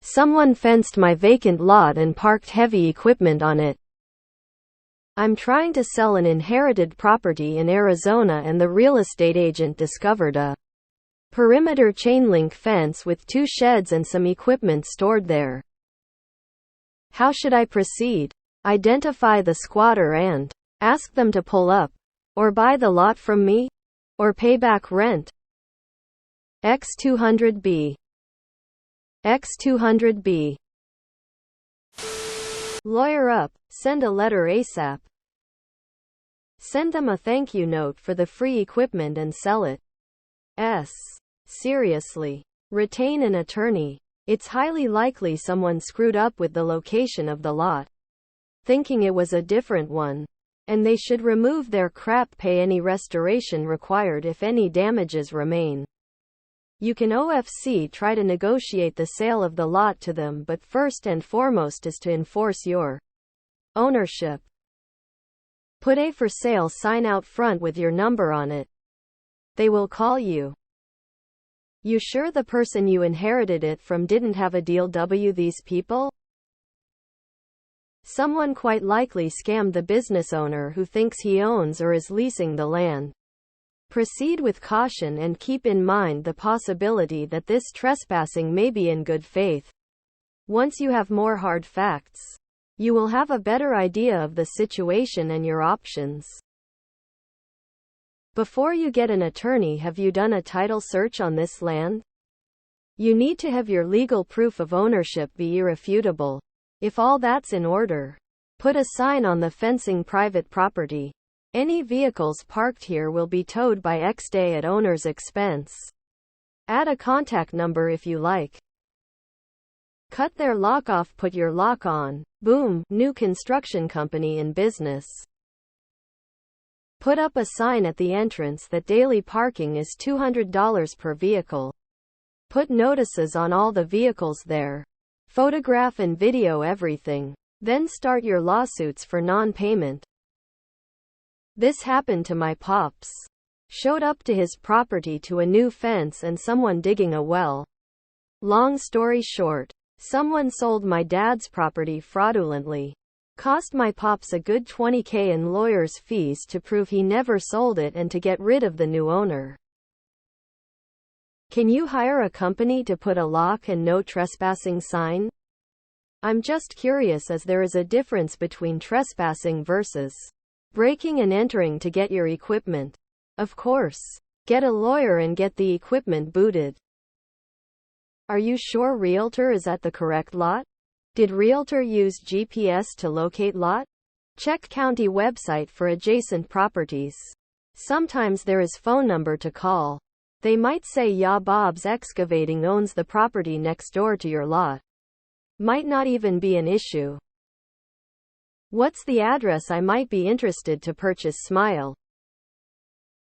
Someone fenced my vacant lot and parked heavy equipment on it. I'm trying to sell an inherited property in Arizona and the real estate agent discovered a perimeter chain link fence with 2 sheds and some equipment stored there. How should I proceed? Identify the squatter and ask them to pull up, or buy the lot from me, or pay back rent. X200B. X200B. Lawyer up. Send a letter ASAP. Send them a thank you note for the free equipment and sell it. Seriously. Retain an attorney. It's highly likely someone screwed up with the location of the lot, thinking it was a different one, and they should remove their crap. Pay any restoration required if any damages remain. You can OFC try to negotiate the sale of the lot to them, but first and foremost is to enforce your ownership. Put a for sale sign out front with your number on it. They will call you. You sure the person you inherited it from didn't have a deal? These people? Someone quite likely scammed the business owner who thinks he owns or is leasing the land. Proceed with caution and keep in mind the possibility that this trespassing may be in good faith. Once you have more hard facts, you will have a better idea of the situation and your options. Before you get an attorney, have you done a title search on this land? You need to have your legal proof of ownership be irrefutable. If all that's in order, put a sign on the fencing private property. Any vehicles parked here will be towed by X day at owner's expense. Add a contact number if you like. Cut their lock off, put your lock on. Boom, new construction company in business. Put up a sign at the entrance that daily parking is $200 per vehicle. Put notices on all the vehicles there. Photograph and video everything. Then start your lawsuits for non-payment. This happened to my pops. Showed up to his property to a new fence and someone digging a well. Long story short, someone sold my dad's property fraudulently. Cost my pops a good $20,000 in lawyer's fees to prove he never sold it and to get rid of the new owner. Can you hire a company to put a lock and no trespassing sign? I'm just curious, as there is a difference between trespassing versus breaking and entering to get your equipment. Of course, get a lawyer and get the equipment booted. Are you sure Realtor is at the correct lot? Did Realtor use GPS to locate lot? Check county website for adjacent properties. Sometimes there is phone number to call. They might say, yeah, Bob's Excavating owns the property next door to your lot. Might not even be an issue. What's the address? I might be interested to purchase. Smile.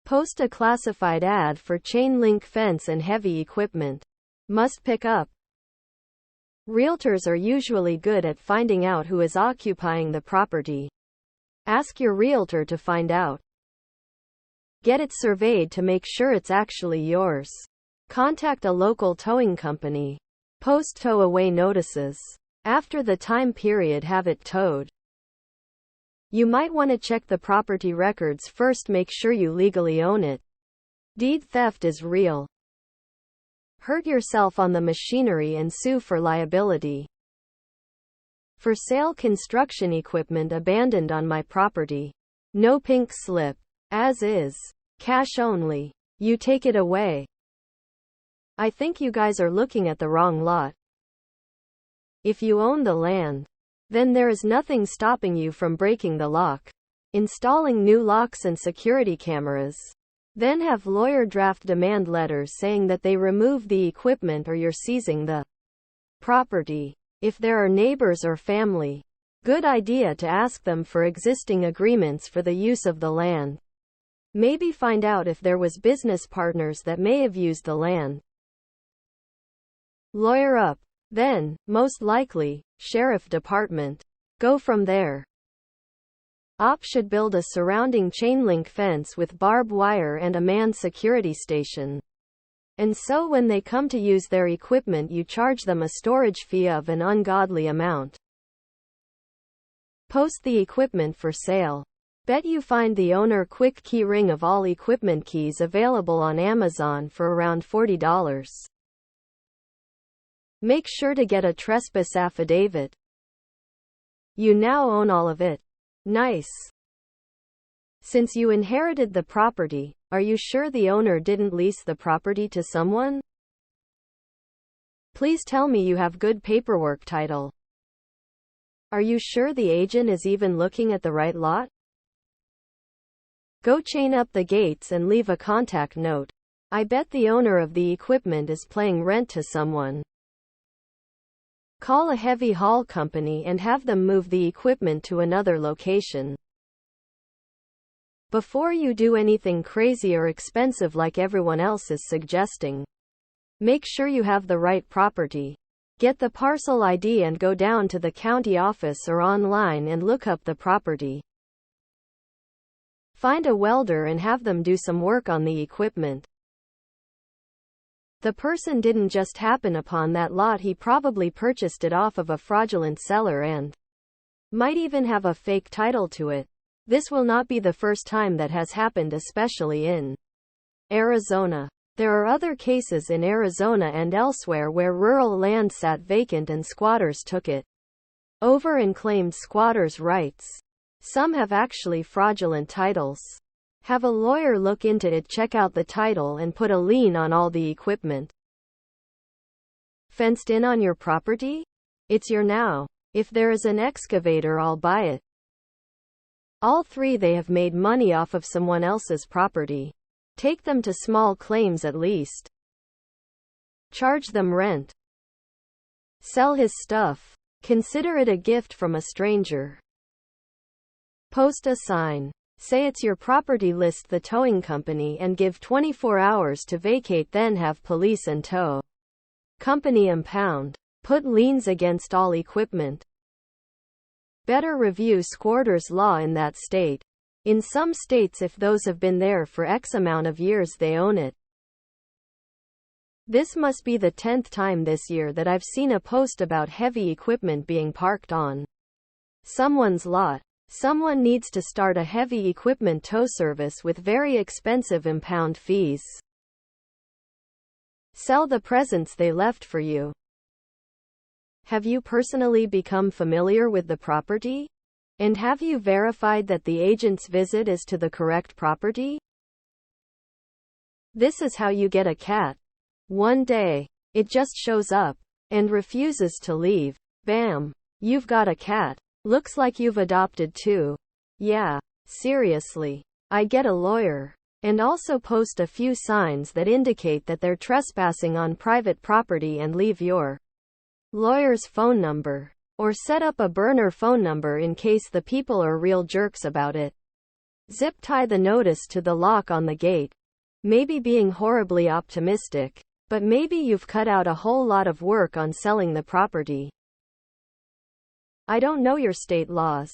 Post a classified ad for chain link fence and heavy equipment. Must pick up. Realtors are usually good at finding out who is occupying the property. Ask your realtor to find out. Get it surveyed to make sure it's actually yours. Contact a local towing company. Post tow away notices. After the time period, have it towed. You might want to check the property records first. Make sure you legally own it. Deed theft is real. Hurt yourself on the machinery and sue for liability. For sale construction equipment abandoned on my property. No pink slip. As is. Cash only. You take it away. I think you guys are looking at the wrong lot. If you own the land, then there is nothing stopping you from breaking the lock, installing new locks and security cameras. Then have lawyer draft demand letters saying that they remove the equipment or you're seizing the property. If there are neighbors or family, good idea to ask them for existing agreements for the use of the land. Maybe find out if there was business partners that may have used the land. Lawyer up. Then, most likely, sheriff department. Go from there. OP should build a surrounding chain link fence with barbed wire and a manned security station. And so when they come to use their equipment, you charge them a storage fee of an ungodly amount. Post the equipment for sale. Bet you find the owner quick key ring of all equipment keys available on Amazon for around $40. Make sure to get a trespass affidavit. You now own all of it. Nice. Since you inherited the property, are you sure the owner didn't lease the property to someone? Please tell me you have good paperwork title. Are you sure the agent is even looking at the right lot? Go chain up the gates and leave a contact note. I bet the owner of the equipment is paying rent to someone. Call a heavy haul company and have them move the equipment to another location. Before you do anything crazy or expensive like everyone else is suggesting, make sure you have the right property. Get the parcel ID and go down to the county office or online and look up the property. Find a welder and have them do some work on the equipment. The person didn't just happen upon that lot, he probably purchased it off of a fraudulent seller and might even have a fake title to it. This will not be the first time that has happened, especially in Arizona. There are other cases in Arizona and elsewhere where rural land sat vacant and squatters took it over and claimed squatters' rights. Some have actually fraudulent titles. Have a lawyer look into it, check out the title, and put a lien on all the equipment. Fenced in on your property? It's your now. If there is an excavator, I'll buy it. All three, they have made money off of someone else's property. Take them to small claims at least. Charge them rent. Sell his stuff. Consider it a gift from a stranger. Post a sign. Say it's your property, list the towing company and give 24 hours to vacate, then have police and tow company impound. Put liens against all equipment. Better review squatters' law in that state. In some states, if those have been there for X amount of years, they own it. This must be the 10th time this year that I've seen a post about heavy equipment being parked on someone's lot. Someone needs to start a heavy equipment tow service with very expensive impound fees. Sell the presents they left for you. Have you personally become familiar with the property? And have you verified that the agent's visit is to the correct property? This is how you get a cat. One day, it just shows up and refuses to leave. Bam! You've got a cat. Looks like you've adopted two. Yeah, seriously. I get a lawyer. And also post a few signs that indicate that they're trespassing on private property and leave your lawyer's phone number. Or set up a burner phone number in case the people are real jerks about it. Zip tie the notice to the lock on the gate. Maybe being horribly optimistic, but maybe you've cut out a whole lot of work on selling the property. I don't know your state laws,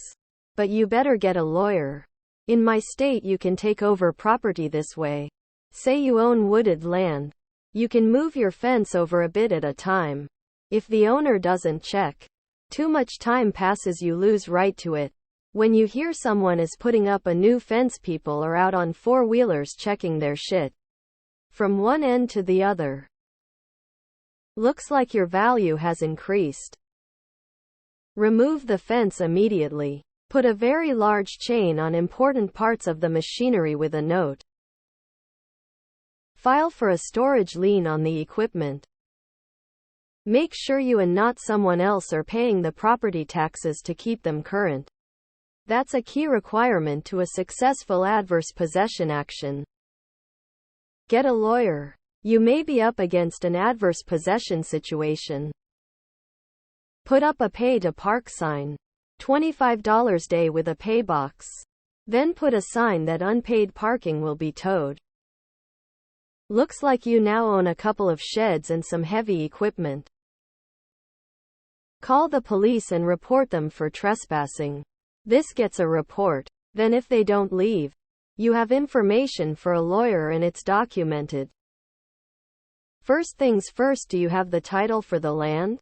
but you better get a lawyer. In my state, you can take over property this way. Say you own wooded land. You can move your fence over a bit at a time. If the owner doesn't check, too much time passes, you lose right to it. When you hear someone is putting up a new fence, people are out on four-wheelers checking their shit from one end to the other. Looks like your value has increased. Remove the fence immediately. Put a very large chain on important parts of the machinery with a note. File for a storage lien on the equipment. Make sure you and not someone else are paying the property taxes to keep them current. That's a key requirement to a successful adverse possession action. Get a lawyer. You may be up against an adverse possession situation. Put up a pay to park sign. $25 day with a pay box. Then put a sign that unpaid parking will be towed. Looks like you now own a couple of sheds and some heavy equipment. Call the police and report them for trespassing. This gets a report. Then if they don't leave, you have information for a lawyer and it's documented. First things first, do you have the title for the land?